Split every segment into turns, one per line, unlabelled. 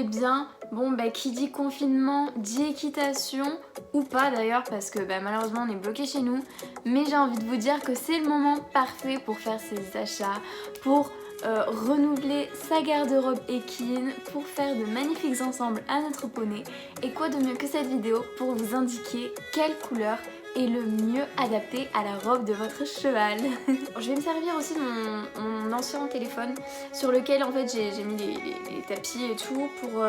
bien, bon bah qui dit confinement dit équitation, ou pas d'ailleurs parce que bah, malheureusement on est bloqué chez nous, mais j'ai envie de vous dire que c'est le moment parfait pour faire ses achats, pour renouveler sa garde-robe équine, pour faire de magnifiques ensembles à notre poney. Et quoi de mieux que cette vidéo pour vous indiquer quelle couleur est le mieux adapté à la robe de votre cheval. Je vais me servir aussi de mon ancien téléphone sur lequel en fait j'ai mis les tapis et tout pour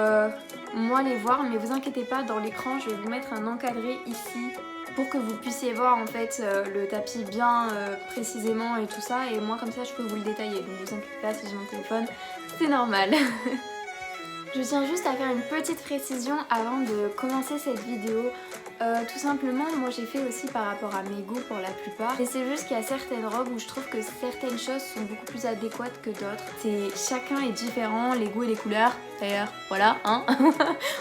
moi les voir, mais vous inquiétez pas, dans l'écran je vais vous mettre un encadré ici pour que vous puissiez voir en fait le tapis bien précisément et tout ça, et moi comme ça je peux vous le détailler, donc vous inquiétez pas si j'ai mon téléphone, c'est normal. Je tiens juste à faire une petite précision avant de commencer cette vidéo. Tout simplement, moi j'ai fait aussi par rapport à mes goûts pour la plupart. Et c'est juste qu'il y a certaines robes où je trouve que certaines choses sont beaucoup plus adéquates que d'autres. Chacun est différent, les goûts et les couleurs. D'ailleurs, voilà, hein.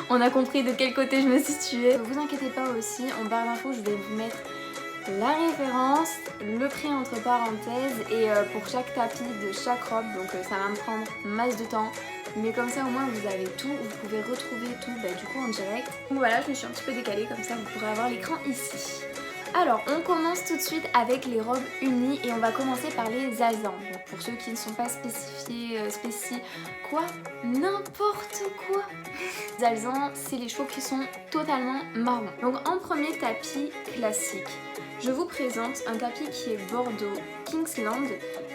On a compris de quel côté je me situais. Ne vous inquiétez pas aussi, en barre d'infos je vais vous mettre la référence, le prix entre parenthèses et pour chaque tapis de chaque robe, donc ça va me prendre masse de temps, mais comme ça au moins vous avez tout, vous pouvez retrouver tout du coup en direct. Donc voilà, je me suis un petit peu décalée, comme ça vous pourrez avoir l'écran ici. Alors on commence tout de suite avec les robes unies et on va commencer par les alezans. Donc pour ceux qui ne sont pas spécifiés, n'importe quoi. Les alezans, c'est les chevaux qui sont totalement marrons. Donc en premier tapis classique, je vous présente un tapis qui est Bordeaux Kingsland.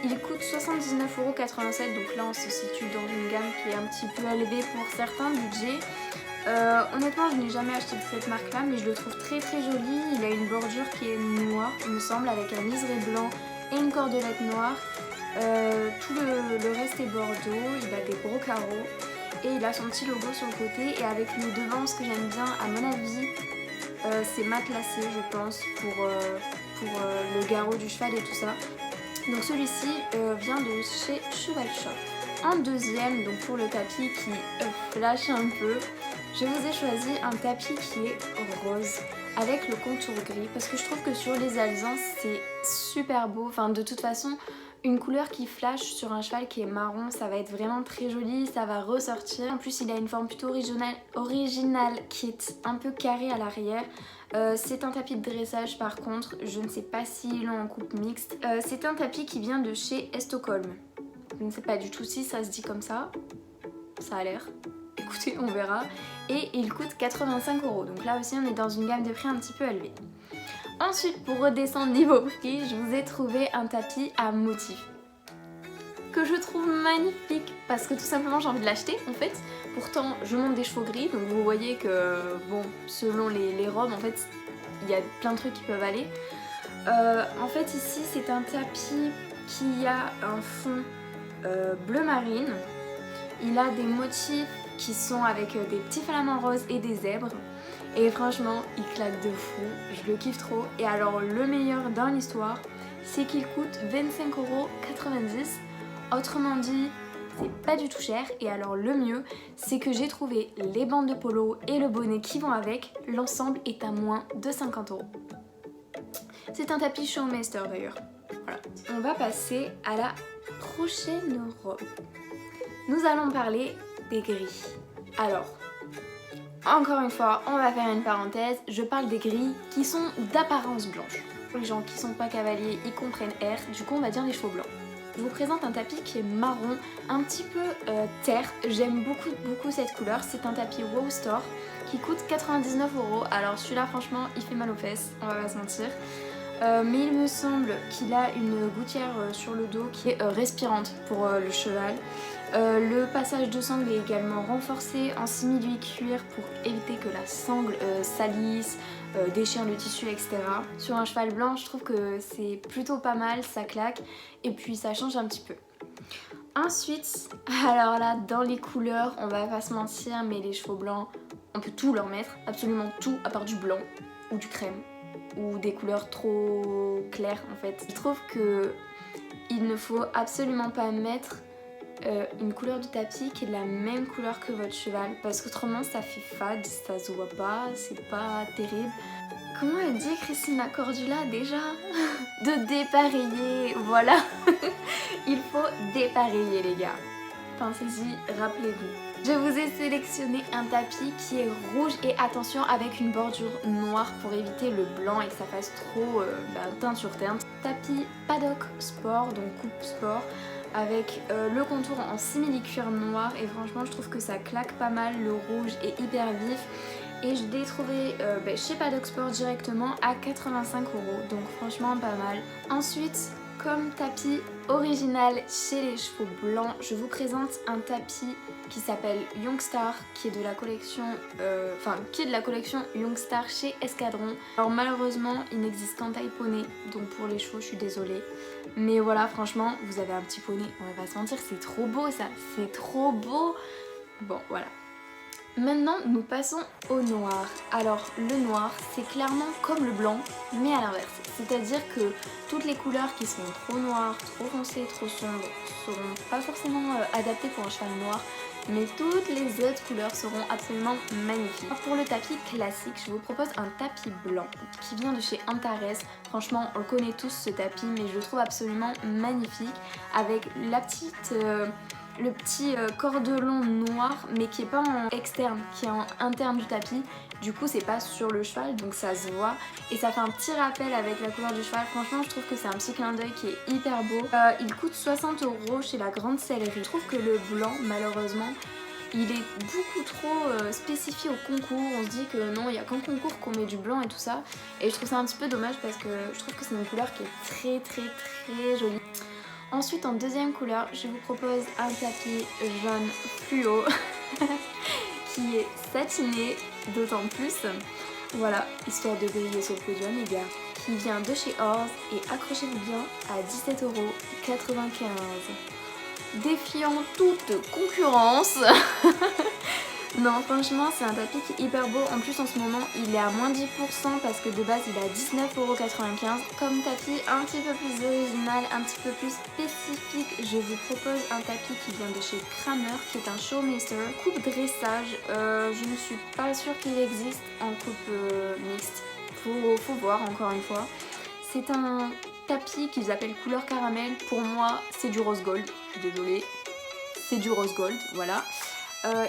Il coûte 79,87 €, donc là on se situe dans une gamme qui est un petit peu élevée pour certains budgets. Honnêtement je n'ai jamais acheté de cette marque là, mais je le trouve très joli. Il a une bordure qui est noire il me semble, avec un liseré blanc et une cordelette noire. Tout le reste est Bordeaux, il a des gros carreaux et il a son petit logo sur le côté, et avec le devant, ce que j'aime bien à mon avis, c'est matelassé je pense pour le garrot du cheval et tout ça. Donc celui-ci vient de chez Cheval Shop. En deuxième, donc pour le tapis qui flash un peu, je vous ai choisi un tapis qui est rose avec le contour gris, parce que je trouve que sur les alezans c'est super beau. Enfin de toute façon, une couleur qui flash sur un cheval qui est marron, ça va être vraiment très joli, ça va ressortir. En plus il a une forme plutôt originale qui est un peu carrée à l'arrière. C'est un tapis de dressage par contre, je ne sais pas s'ils l'ont en coupe mixte. C'est un tapis qui vient de chez Estocolm. Je ne sais pas du tout si ça se dit comme ça, ça a l'air. Écoutez, on verra. Et il coûte 85 €, donc là aussi on est dans une gamme de prix un petit peu élevée. Ensuite, pour redescendre niveau prix, je vous ai trouvé un tapis à motif que je trouve magnifique parce que tout simplement j'ai envie de l'acheter en fait. Pourtant je monte des chevaux gris, donc vous voyez que bon, selon les robes en fait il y a plein de trucs qui peuvent aller. En fait ici c'est un tapis qui a un fond bleu marine. Il a des motifs qui sont avec des petits flamants roses et des zèbres. Et franchement, il claque de fou, je le kiffe trop. Et alors le meilleur dans l'histoire, c'est qu'il coûte 25,90 €. Autrement dit, c'est pas du tout cher. Et alors le mieux, c'est que j'ai trouvé les bandes de polo et le bonnet qui vont avec. L'ensemble est à moins de 50 €. C'est un tapis Showmaster d'ailleurs. Voilà. On va passer à la prochaine robe. Nous allons parler des gris. Alors, encore une fois, on va faire une parenthèse, je parle des gris qui sont d'apparence blanche. Pour les gens qui sont pas cavaliers, ils comprennent R, du coup on va dire les chevaux blancs. Je vous présente un tapis qui est marron, un petit peu terre, j'aime beaucoup cette couleur. C'est un tapis Wow Store qui coûte 99 €. Alors celui-là franchement il fait mal aux fesses, on va pas se mentir. Mais il me semble qu'il a une gouttière sur le dos qui est respirante pour le cheval. Le passage de sangle est également renforcé en simili cuir pour éviter que la sangle salisse, déchire le tissu, etc. Sur un cheval blanc, je trouve que c'est plutôt pas mal, ça claque et puis ça change un petit peu. Ensuite, alors là, dans les couleurs, on va pas se mentir, mais les chevaux blancs, on peut tout leur mettre, absolument tout, à part du blanc ou du crème ou des couleurs trop claires en fait. Je trouve que il ne faut absolument pas mettre une couleur de tapis qui est de la même couleur que votre cheval, parce qu'autrement ça fait fade, ça se voit pas, c'est pas terrible. Comment elle dit Christina Cordula déjà? De dépareiller, voilà. Il faut dépareiller les gars. Pensez-y, rappelez-vous. Je vous ai sélectionné un tapis qui est rouge et attention avec une bordure noire pour éviter le blanc et que ça fasse trop teinte sur teinte. Tapis Paddock Sport, donc coupe sport, avec le contour en simili-cuir noir et franchement je trouve que ça claque pas mal, le rouge est hyper vif. Et je l'ai trouvé chez Paddock Sport directement à 85 €, donc franchement pas mal. Ensuite, comme tapis original chez les chevaux blancs, je vous présente un tapis qui s'appelle Youngstar, qui est de la collection, Youngstar chez Escadron. Alors malheureusement, il n'existe qu'en taille poney, donc pour les chevaux, je suis désolée. Mais voilà, franchement, vous avez un petit poney, on va pas se mentir, c'est trop beau ça, c'est trop beau. Bon, voilà. Maintenant, nous passons au noir. Alors, le noir, c'est clairement comme le blanc, mais à l'inverse. C'est-à-dire que toutes les couleurs qui sont trop noires, trop foncées, trop sombres, seront pas forcément adaptées pour un cheval noir, mais toutes les autres couleurs seront absolument magnifiques. Pour le tapis classique, je vous propose un tapis blanc qui vient de chez Antares. Franchement, on le connaît tous ce tapis, mais je le trouve absolument magnifique avec la petite... le petit cordelon noir mais qui est pas en externe, qui est en interne du tapis. Du coup c'est pas sur le cheval donc ça se voit et ça fait un petit rappel avec la couleur du cheval. Franchement je trouve que c'est un petit clin d'œil qui est hyper beau. Il coûte 60 € chez la Grande Sellerie. Je trouve que le blanc malheureusement il est beaucoup trop spécifié au concours. On se dit que non, il n'y a qu'en concours qu'on met du blanc et tout ça. Et je trouve ça un petit peu dommage parce que je trouve que c'est une couleur qui est très jolie. Ensuite en deuxième couleur, je vous propose un tapis jaune fluo qui est satiné d'autant plus. Voilà, histoire de briller sur le podium les gars. Qui vient de chez Orz et accrochez-vous bien à 17,95 €. Défiant toute concurrence. Non franchement c'est un tapis qui est hyper beau, en plus en ce moment il est à moins 10% parce que de base il est à 19,95 €. Comme tapis un petit peu plus original, un petit peu plus spécifique, je vous propose un tapis qui vient de chez Kramer qui est un Showmaster, coupe dressage. Je ne suis pas sûre qu'il existe en coupe mixte, faut voir encore une fois. C'est un tapis qu'ils appellent couleur caramel, pour moi c'est du rose gold, je suis désolée, c'est du rose gold, voilà.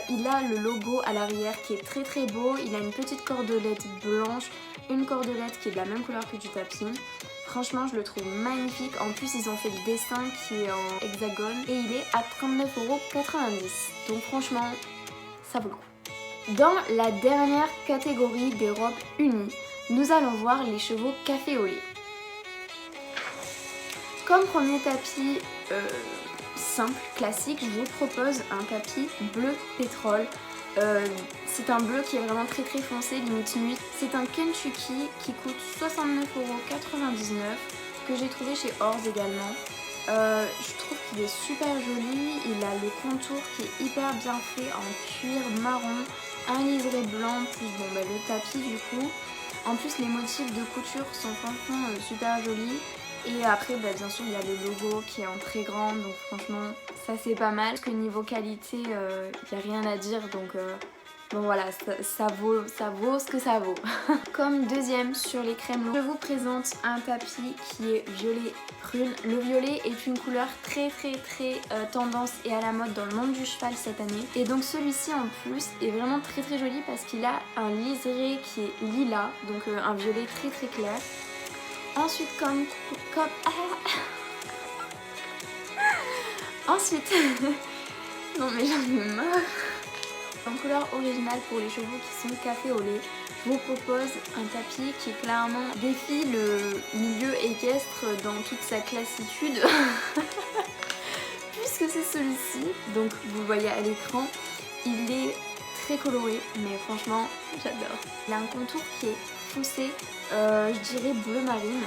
Il a le logo à l'arrière qui est très beau, il a une petite cordelette blanche, une cordelette qui est de la même couleur que du tapis. Franchement je le trouve magnifique, en plus ils ont fait le dessin qui est en hexagone et il est à 39,90 €. Donc franchement ça vaut le coup. Dans la dernière catégorie des robes unies, nous allons voir les chevaux café au lait. Comme premier tapis simple, classique, je vous propose un tapis bleu pétrole. C'est un bleu qui est vraiment très foncé, limite nuit. C'est un Kentucky qui coûte 69,99 € que j'ai trouvé chez Orz également. Je trouve qu'il est super joli, il a le contour qui est hyper bien fait en cuir marron, un liseré blanc plus le tapis du coup. En plus les motifs de couture sont franchement super jolis. Et après bien sûr il y a le logo qui est en très grand, donc franchement ça c'est pas mal. Parce que niveau qualité il n'y a rien à dire, donc voilà, ça vaut ce que ça vaut. Comme deuxième sur les crèmes, je vous présente un tapis qui est violet prune. Le violet est une couleur très tendance et à la mode dans le monde du cheval cette année. Et donc celui-ci en plus est vraiment très joli parce qu'il a un liseré qui est lilas, donc un violet très clair. Ensuite Ensuite non mais j'en ai marre. En couleur originale pour les chevaux qui sont café au lait, je vous propose un tapis qui clairement défie le milieu équestre dans toute sa classitude. Puisque c'est celui-ci, donc vous le voyez à l'écran, il est très coloré, mais franchement j'adore. Il a un contour qui est foncé, je dirais bleu marine.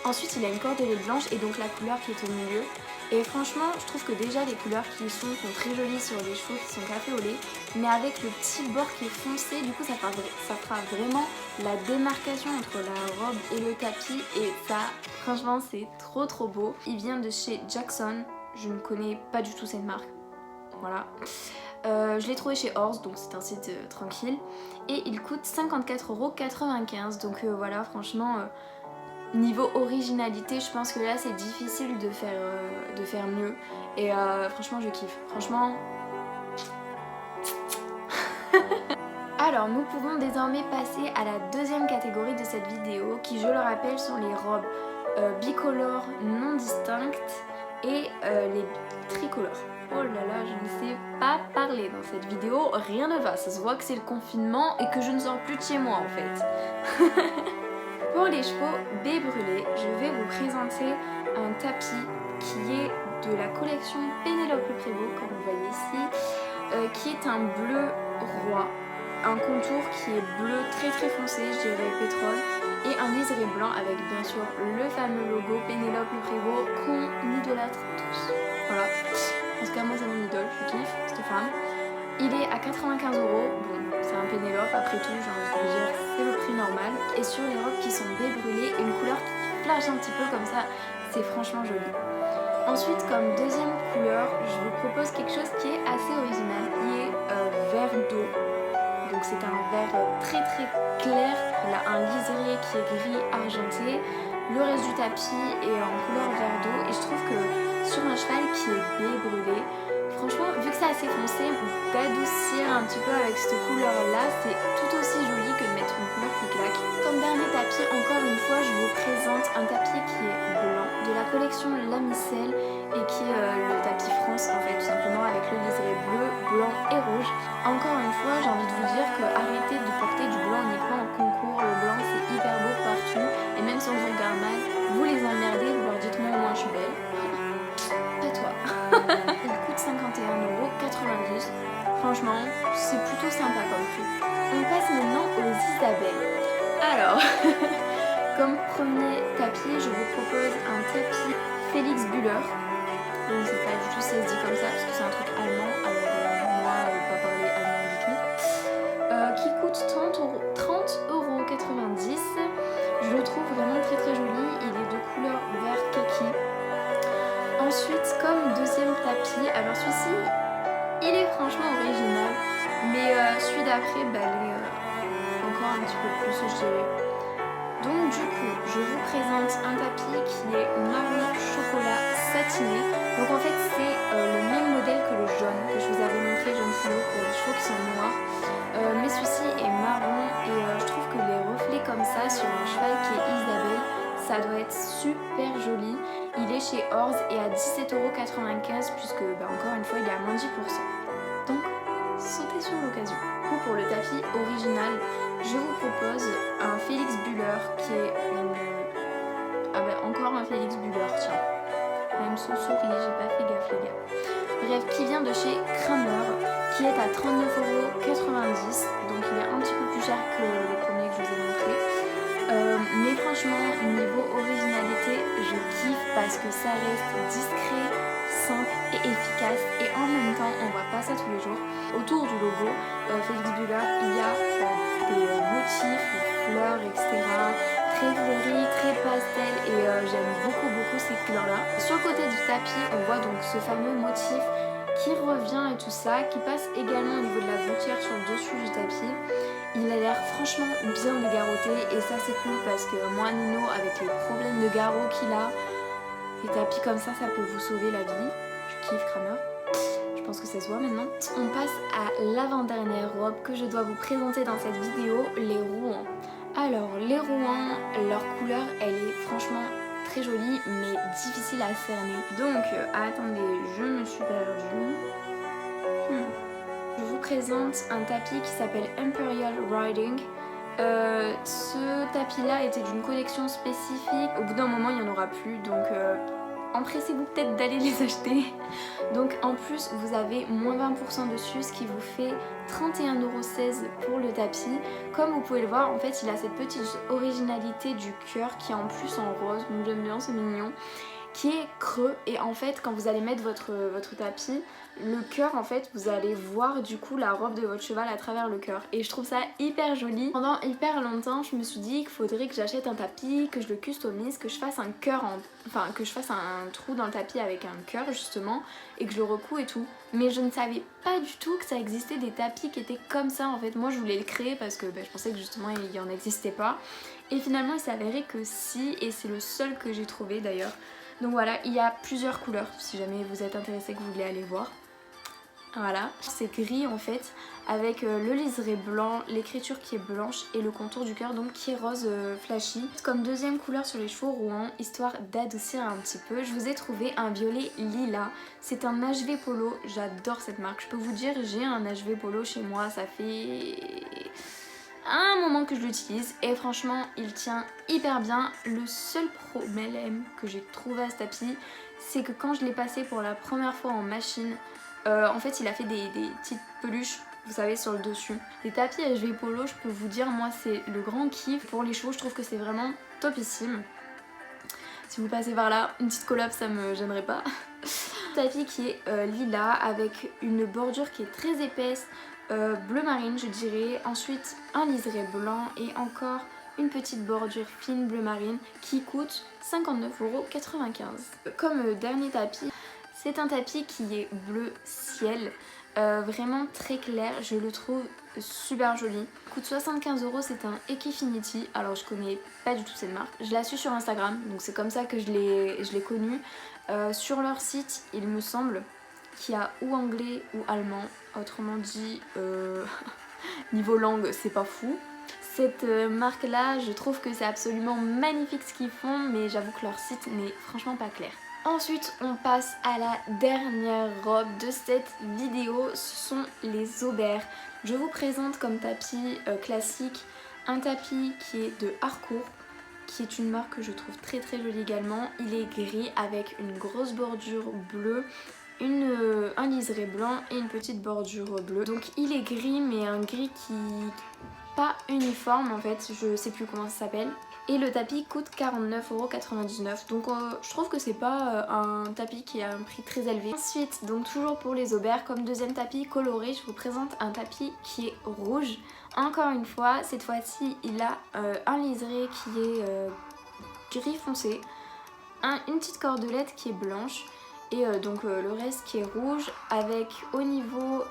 Ensuite il a une cordelette blanche et donc la couleur qui est au milieu. Et franchement je trouve que déjà les couleurs qui y sont très jolies sur les chevaux qui sont café au lait. Mais avec le petit bord qui est foncé, du coup ça fera vraiment la démarcation entre la robe et le tapis. Et ça franchement c'est trop beau. Il vient de chez Jackson, je ne connais pas du tout cette marque. Voilà. Je l'ai trouvé chez Orz, donc c'est un site tranquille. Et il coûte 54,95 €. Donc voilà, franchement, niveau originalité, je pense que là c'est difficile de faire mieux. Et franchement, je kiffe. Franchement, Alors nous pouvons désormais passer à la deuxième catégorie de cette vidéo qui, je le rappelle, sont les robes bicolores non distinctes et les tricolores. Oh là là, je ne sais pas parler dans cette vidéo, rien ne va, ça se voit que c'est le confinement et que je ne sors plus de chez moi en fait. Pour les chevaux baies brûlées, je vais vous présenter un tapis qui est de la collection Pénélope Le Prévost, comme vous voyez ici, qui est un bleu roi, un contour qui est bleu très très foncé, je dirais pétrole, et un liseré blanc avec bien sûr le fameux logo Pénélope Le Prévost qu'on idolâtre tous. Voilà, en tout cas moi c'est mon idole, je kiffe cette femme. Il est à 95 €, bon c'est un Pénélope, après tout j'ai envie de vous dire c'est le prix normal. Et sur les robes qui sont baies brûlées, une couleur qui flash un petit peu comme ça, c'est franchement joli. Ensuite, comme deuxième couleur, je vous propose quelque chose qui est assez original, qui est vert d'eau. Donc c'est un vert très très clair, il a un liseré qui est gris argenté. Le reste du tapis est en couleur vert d'eau et je trouve que sur un cheval qui est baie brûlé, franchement, vu que c'est assez foncé, d'adoucir un petit peu avec cette couleur-là, c'est tout aussi joli que de mettre une couleur qui claque. Comme dernier tapis, encore une fois, je vous présente un tapis qui est blanc, de la collection Lamicelle, et qui est le tapis France, en fait, tout simplement, avec le liseré bleu, blanc et rouge. Encore une fois, j'ai envie de vous dire que arrêtez de porter du blanc uniquement en concours. Le blanc, c'est hyper beau partout, et même si on vous regarde mal, vous les emmerdez, vous leur dites moi au moins je suis belle. Pas toi. Il coûte 51,90 €. Franchement, c'est plutôt sympa comme prix. On passe maintenant aux Isabelle. Alors, comme premier tapis, je vous propose un tapis Félix Bühler. Donc c'est pas du tout ça se dit comme ça parce que c'est un truc allemand. Alors moi, pas parler allemand du tout. Qui coûte 30,90 €. Je le trouve vraiment très très joli. Il est de couleur vert kaki. Ensuite, comme deuxième tapis, alors celui-ci, il est franchement original, mais celui d'après, encore un petit peu plus, je dirais. Donc du coup, je vous présente un tapis qui est marron chocolat satiné. Donc en fait, c'est le même modèle que le jaune que je vous avais montré, jaune fluo, pour les chevaux qui sont noirs. Mais celui-ci est marron et je trouve que les reflets comme ça sur un cheval qui est Isabelle, ça doit être super joli. Il est chez Orz et à 17,95 € puisque encore une fois il est à moins 10%. Donc sautez sur l'occasion. Pour le tapis original, je vous propose un Félix Bühler qui est une... encore un Félix Bühler, tiens. Même sous souris, j'ai pas fait gaffe les gars. Bref, qui vient de chez Kramer, qui est à 39,90 €. Donc il est un petit peu plus cher que le premier que je vous ai montré. Mais franchement, niveau originalité, je kiffe parce que ça reste discret, simple et efficace. Et en même temps, on voit pas ça tous les jours. Autour du logo Félix Bühler, il y a des motifs, fleurs, etc. Très fleuris, très pastel et j'aime beaucoup ces couleurs-là. Sur le côté du tapis, on voit donc ce fameux motif qui revient et tout ça, qui passe également au niveau de la gouttière sur le dessus du tapis. Il a l'air franchement bien dégarroté et ça c'est cool parce que moi Nino, avec les problèmes de garrot qu'il a, les tapis comme ça peut vous sauver la vie. Je kiffe Kramer. Je pense que ça se voit maintenant. On passe à l'avant-dernière robe que je dois vous présenter dans cette vidéo, les Rouen. Alors les Rouen, leur couleur elle est franchement très jolie mais difficile à cerner. Donc attendez, je me suis perdue. Je vous présente un tapis qui s'appelle Imperial Riding. Ce tapis là était d'une collection spécifique. Au bout d'un moment il n'y en aura plus donc empressez-vous peut-être d'aller les acheter. Donc en plus vous avez moins 20% dessus, ce qui vous fait 31,16 € pour le tapis. Comme vous pouvez le voir, en fait il a cette petite originalité du cœur qui est en plus en rose, donc j'aime bien, c'est mignon, qui est creux et en fait quand vous allez mettre votre tapis, le cœur en fait vous allez voir du coup la robe de votre cheval à travers le cœur et je trouve ça hyper joli. Pendant hyper longtemps je me suis dit qu'il faudrait que j'achète un tapis, que je le customise, que je fasse un cœur que je fasse un trou dans le tapis avec un cœur justement et que je le recoue et tout, mais je ne savais pas du tout que ça existait des tapis qui étaient comme ça. En fait moi je voulais le créer parce que je pensais que justement il n'y en existait pas et finalement il s'avérait que si, et c'est le seul que j'ai trouvé d'ailleurs. Donc voilà, il y a plusieurs couleurs si jamais vous êtes intéressé, que vous voulez aller voir. Voilà, c'est gris en fait, avec le liseré blanc, l'écriture qui est blanche et le contour du cœur donc qui est rose flashy. Comme deuxième couleur sur les cheveux roux, histoire d'adoucir un petit peu, je vous ai trouvé un violet lilas. C'est un HV Polo, j'adore cette marque. Je peux vous dire, j'ai un HV Polo chez moi, ça fait un moment que je l'utilise et franchement il tient hyper bien. Le seul problème que j'ai trouvé à ce tapis, c'est que quand je l'ai passé pour la première fois en machine, en fait il a fait des petites peluches, vous savez, sur le dessus. Les tapis HV Polo, je peux vous dire, moi c'est le grand kiff. Pour les chevaux, je trouve que c'est vraiment topissime. Si vous passez par là, une petite collab, ça me gênerait pas. Tapis qui est lilas avec une bordure qui est très épaisse, bleu marine je dirais. Ensuite un liseré blanc et encore une petite bordure fine bleu marine qui coûte 59,95 €. Comme dernier tapis, c'est un tapis qui est bleu ciel, vraiment très clair, je le trouve super joli. Coûte 75 €, c'est un Equifinity, alors je connais pas du tout cette marque. Je la suis sur Instagram, donc c'est comme ça que je l'ai connue. Sur leur site, il me semble qu'il y a ou anglais ou allemand, autrement dit, niveau langue, c'est pas fou. Cette marque là, je trouve que c'est absolument magnifique ce qu'ils font, mais j'avoue que leur site n'est franchement pas clair. Ensuite on passe à la dernière robe de cette vidéo, ce sont les Aubert. Je vous présente comme tapis classique un tapis qui est de Harcourt, qui est une marque que je trouve très très jolie également. Il est gris avec une grosse bordure bleue, un liseré blanc et une petite bordure bleue. Donc il est gris, mais un gris qui pas uniforme en fait, je sais plus comment ça s'appelle. Et le tapis coûte 49,99 €, donc je trouve que c'est pas un tapis qui a un prix très élevé. Ensuite, donc toujours pour les Aubert, comme deuxième tapis coloré, je vous présente un tapis qui est rouge. Encore une fois, cette fois-ci il a un liseré qui est gris foncé, une petite cordelette qui est blanche et donc le reste qui est rouge, avec au niveau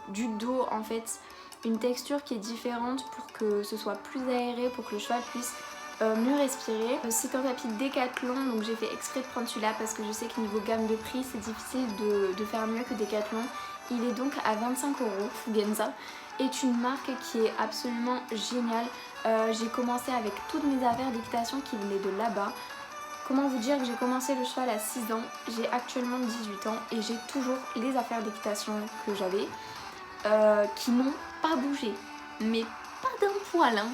du dos en fait une texture qui est différente pour que ce soit plus aéré, pour que le cheval puisse mieux respirer. C'est un tapis Decathlon, donc j'ai fait exprès de prendre celui-là parce que je sais que niveau gamme de prix c'est difficile de faire mieux que Decathlon. Il est donc à 25 €. Fugenza est une marque qui est absolument géniale. J'ai commencé avec toutes mes affaires d'équitation qui venaient de là-bas. Comment vous dire que j'ai commencé le cheval à 6 ans, j'ai actuellement 18 ans et j'ai toujours les affaires d'équitation que j'avais qui n'ont pas bougé, mais pas d'un poil hein.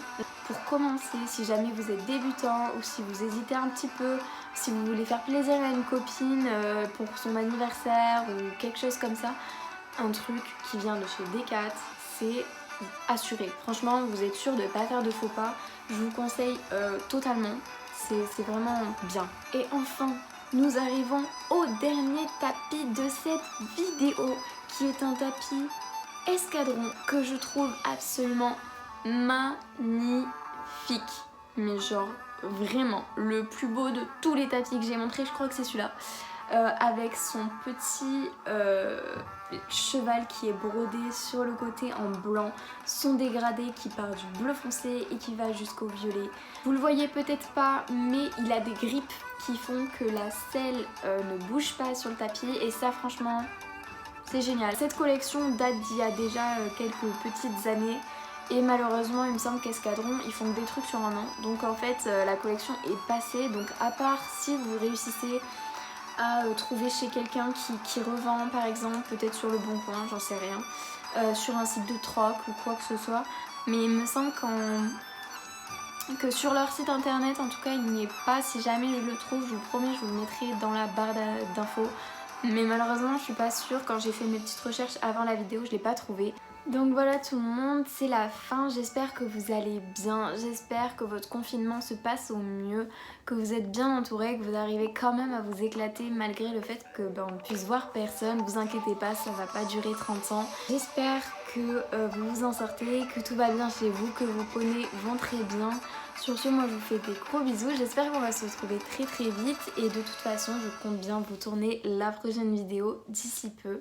Pour commencer, si jamais vous êtes débutant ou si vous hésitez un petit peu, si vous voulez faire plaisir à une copine pour son anniversaire ou quelque chose comme ça, un truc qui vient de chez Decat, c'est assuré. Franchement, vous êtes sûr de ne pas faire de faux pas, je vous conseille totalement, c'est vraiment bien. Et enfin, nous arrivons au dernier tapis de cette vidéo, qui est un tapis escadron que je trouve absolument magnifique, mais genre vraiment le plus beau de tous les tapis que j'ai montré, je crois que c'est celui-là, avec son petit cheval qui est brodé sur le côté en blanc, son dégradé qui part du bleu foncé et qui va jusqu'au violet. Vous le voyez peut-être pas, mais il a des grippes qui font que la selle ne bouge pas sur le tapis et ça franchement c'est génial. Cette collection date d'il y a déjà quelques petites années et malheureusement il me semble qu'Escadron ils font des trucs sur un an, donc en fait la collection est passée. Donc à part si vous réussissez à trouver chez quelqu'un qui revend par exemple, peut-être sur le Bon Coin, j'en sais rien, sur un site de troc ou quoi que ce soit, mais il me semble que sur leur site internet en tout cas il n'y est pas. Si jamais je le trouve, je vous promets, je vous le mettrai dans la barre d'infos. Mais malheureusement je suis pas sûre, quand j'ai fait mes petites recherches avant la vidéo je l'ai pas trouvé. Donc voilà tout le monde, c'est la fin, j'espère que vous allez bien, j'espère que votre confinement se passe au mieux, que vous êtes bien entourés, que vous arrivez quand même à vous éclater malgré le fait que on ne puisse voir personne. Vous inquiétez pas, ça va pas durer 30 ans. J'espère que vous vous en sortez, que tout va bien chez vous, que vos poneys vont très bien. Sur ce, moi je vous fais des gros bisous, j'espère qu'on va se retrouver très très vite et de toute façon je compte bien vous tourner la prochaine vidéo d'ici peu.